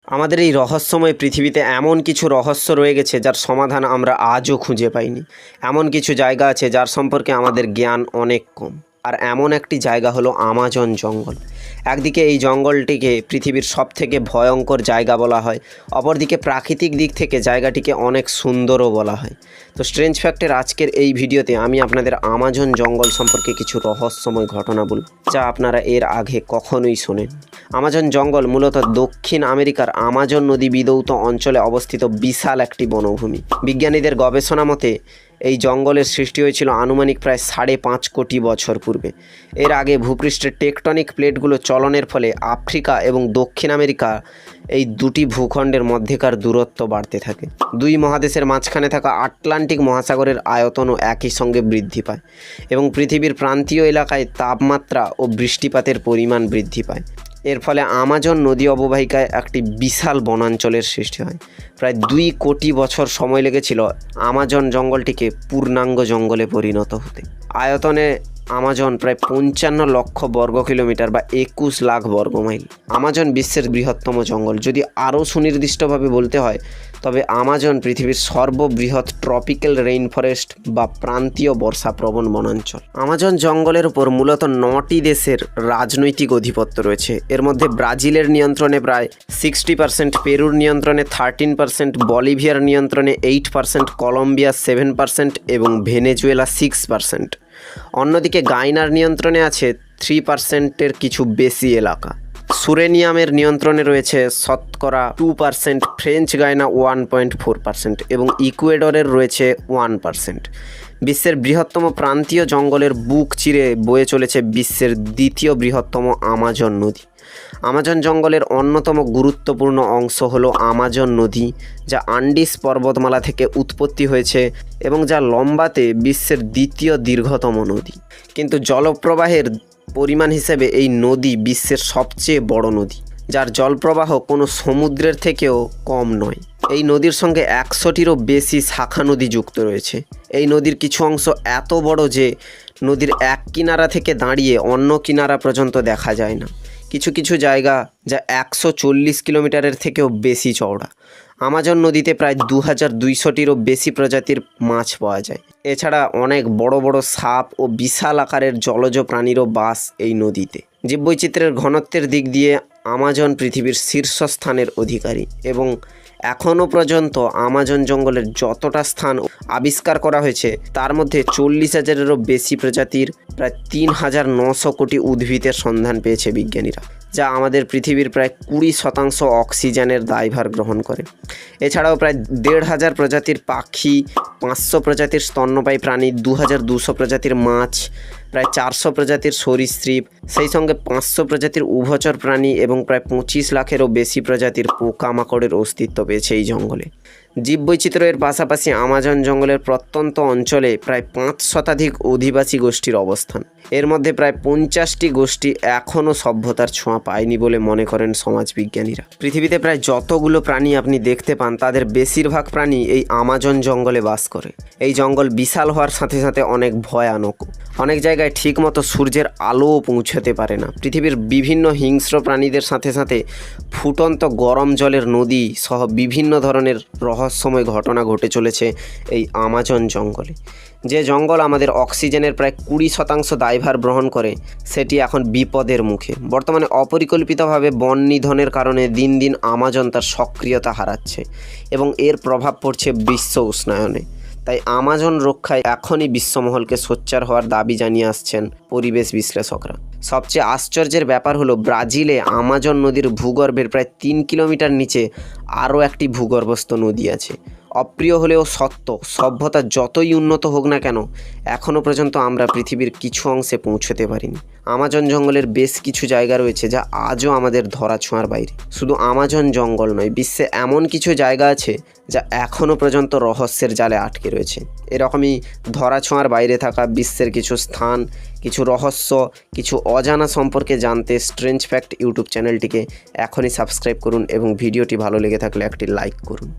আমাদের এই রহস্যময় পৃথিবীতে এমন কিছু রহস্য রয়ে গেছে যার সমাধান আমরা আজও খুঁজে পাইনি। এমন কিছু জায়গা আছে যার সম্পর্কে আমাদের জ্ঞান অনেক কম। আর এমন একটি জায়গা হলো আমাজন জঙ্গল। একদিকে এই জঙ্গলটিকে পৃথিবীর সবথেকে ভয়ঙ্কর জায়গা বলা হয়, অপরদিকে প্রাকৃতিক দিক থেকে জায়গাটিকে অনেক সুন্দরও বলা হয়। তো স্ট্রেঞ্জ ফ্যাক্টের আজকের এই ভিডিওতে আমি আপনাদের আমাজন জঙ্গল সম্পর্কে কিছু রহস্যময় ঘটনা বলব, যা আপনারা এর আগে কখনোই শোনেন। আমাজন জঙ্গল মূলত দক্ষিণ আমেরিকার আমাজন নদী বিধৌত অঞ্চলে অবস্থিত বিশাল একটি বনভূমি। বিজ্ঞানীদের গবেষণা মতে এই জঙ্গলের সৃষ্টি হয়েছিল আনুমানিক প্রায় 5.5 কোটি বছর পূর্বে। এর আগে ভূপৃষ্ঠের টেকটনিক প্লেটগুলো চলনের ফলে আফ্রিকা এবং দক্ষিণ আমেরিকা এই দুটি ভূখণ্ডের মধ্যেকার দূরত্ব বাড়তে থাকে। দুই মহাদেশের মাঝখানে থাকা আটলান্টিক মহাসাগরের আয়তনও একই সঙ্গে বৃদ্ধি পায় এবং পৃথিবীর প্রান্তীয় এলাকায় তাপমাত্রা ও বৃষ্টিপাতের পরিমাণ বৃদ্ধি পায়। এর ফলে আমাজন নদী অববাহিকায় একটি বিশাল বনাঞ্চলের সৃষ্টি হয়। প্রায় 2 কোটি বছর সময় লেগেছিল আমাজন জঙ্গলটিকে পূর্ণাঙ্গ জঙ্গলে পরিণত হতে। আয়তনে আমাজন প্রায় 55 লক্ষ বর্গ কিলোমিটার বা 21 লাখ বর্গমাইল। আমাজন বিশ্বের বৃহত্তম জঙ্গল। যদি আরও সুনির্দিষ্টভাবে বলতে হয় তবে আমাজন পৃথিবীর সর্ববৃহৎ ট্রপিক্যাল রেইন ফরেস্ট বা প্রান্তীয় বর্ষাপ্রবণ বনাঞ্চল। আমাজন জঙ্গলের উপর মূলত 9টি দেশের রাজনৈতিক আধিপত্য রয়েছে। এর মধ্যে ব্রাজিলের নিয়ন্ত্রণে প্রায় 60%, পেরুর নিয়ন্ত্রণে 13%, বলিভিয়ার নিয়ন্ত্রণে 8%, কলম্বিয়া 7% এবং ভেনেজুয়েলা 6%। অন্যদিকে গায়নার নিয়ন্ত্রণে আছে 3%-এর কিছু বেশি এলাকা। সুরেনিয়ামের নিয়ন্ত্রণে রয়েছে শতকরা 2%, ফ্রেঞ্চ গায়না 1.4% এবং ইকুয়েডরের রয়েছে 1%। বিশ্বের বৃহত্তম প্রান্তীয় জঙ্গলের বুক চিরে বয়ে চলেছে বিশ্বের দ্বিতীয় বৃহত্তম আমাজন নদী। আমাজন জঙ্গলের অন্যতম গুরুত্বপূর্ণ অংশ হলো আমাজন নদী, যা আন্ডিস পর্বতমালা থেকে উৎপত্তি হয়েছে এবং যা লম্বাতে বিশ্বের দ্বিতীয় দীর্ঘতম নদী। কিন্তু জলপ্রবাহের পরিমাণ হিসেবে এই নদী বিশ্বের সবচেয়ে বড় নদী, যার জলপ্রবাহ কোনো সমুদ্রের থেকেও কম নয়। এই নদীর সঙ্গে 100টিরও বেশি শাখা নদী যুক্ত রয়েছে। এই নদীর কিছু অংশ এত বড় যে নদীর এক কিনারা থেকে দাঁড়িয়ে অন্য কিনারা পর্যন্ত দেখা যায় না। কিছু কিছু জায়গা যা 140 কিলোমিটারের থেকেও বেশি চওড়া। আমাজন নদীতে প্রায় 2200টিরও বেশি প্রজাতির মাছ পাওয়া যায়। এছাড়া অনেক বড় বড় সাপ ও বিশাল আকারের জলজ প্রাণীরও বাস এই নদীতে। জীববৈচিত্র্যের ঘনত্বের দিক দিয়ে আমাজন পৃথিবীর শীর্ষস্থানের অধিকারী এবং এখনও পর্যন্ত আমাজন জঙ্গলের যতটা স্থান আবিষ্কার করা হয়েছে তার মধ্যে 40,000-এরও বেশি প্রজাতির প্রায় 3,900 কোটি উদ্ভিদের সন্ধান পেয়েছে বিজ্ঞানীরা, যা আমাদের পৃথিবীর প্রায় 20% অক্সিজেনের দায়ভার গ্রহণ করে। এছাড়াও প্রায় 1,500 প্রজাতির পাখি, 500 প্রজাতির স্তন্যপায়ী প্রাণী, 2,200 প্রজাতির মাছ, প্রায় 400 প্রজাতির সরীসৃপ, সেই সঙ্গে 500 প্রজাতির উভচর প্রাণী এবং প্রায় 25 লাখেরও বেশি প্রজাতির পোকামাকড়ের অস্তিত্ব পেয়েছে এই জঙ্গলে। জীববৈচিত্র্যের পাশাপাশি আমাজন জঙ্গলের প্রত্যন্ত অঞ্চলে প্রায় 5 শতাধিক অধিবাসী গোষ্ঠীর অবস্থান। এর মধ্যে প্রায় 50টি গোষ্ঠী এখনও সভ্যতার ছোঁয়া পায়নি বলে মনে করেন সমাজবিজ্ঞানীরা। পৃথিবীতে প্রায় যতগুলো প্রাণী আপনি দেখতে পান তাদের বেশিরভাগ প্রাণী এই আমাজন জঙ্গলে বাস করে। এই জঙ্গল বিশাল হওয়ার সাথে সাথে অনেক ভয়ানক। অনেক জায়গায় ঠিকমতো সূর্যের আলোও পৌঁছতে পারে না। পৃথিবীর বিভিন্ন হিংস্র প্রাণীদের সাথে সাথে ফুটন্ত গরম জলের নদী সহ বিভিন্ন ধরনের রহস্যময় ঘটনা ঘটে চলেছে এই আমাজন জঙ্গলে। যে জঙ্গল আমাদের অক্সিজেনের প্রায় 20% দায়ভার বহন করে, সেটি এখন বিপদের মুখে। বর্তমানে অপরিকল্পিতভাবে বন নিধনের কারণে দিন দিন আমাজন তার সক্রিয়তা হারাচ্ছে এবং এর প্রভাব পড়ছে বিশ্ব উষ্ণায়নে। তাই আমাজন রক্ষায় এখনই বিশ্বমহলকে সোচ্চার হওয়ার দাবি জানিয়ে আসছেন পরিবেশ বিশ্লেষকরা। সবচেয়ে আশ্চর্যের ব্যাপার হলো ব্রাজিলে আমাজন নদীর ভূগর্ভের প্রায় 3 কিলোমিটার নিচে আরও একটি ভূগর্ভস্থ নদী আছে। অপ্রিয় হলেও সত্য, সভ্যতা যতই উন্নত হোক না কেন, এখনও পর্যন্ত আমরা পৃথিবীর কিছু অংশে পৌঁছতে পারিনি। আমাজন জঙ্গলের বেশ কিছু জায়গা রয়েছে যা আজও আমাদের ধরাছোঁয়ার বাইরে। শুধু আমাজন জঙ্গল নয়, বিশ্বে এমন কিছু জায়গা আছে যা এখনও পর্যন্ত রহস্যের জালে আটকে রয়েছে। এরকমই ধরাছোঁয়ার বাইরে থাকা বিশ্বের কিছু স্থান, কিছু রহস্য, কিছু অজানা সম্পর্কে জানতে স্ট্রেঞ্জ ফ্যাক্ট ইউটিউব চ্যানেলটিকে এখনই সাবস্ক্রাইব করুন এবং ভিডিওটি ভালো লেগে থাকলে একটি লাইক করুন।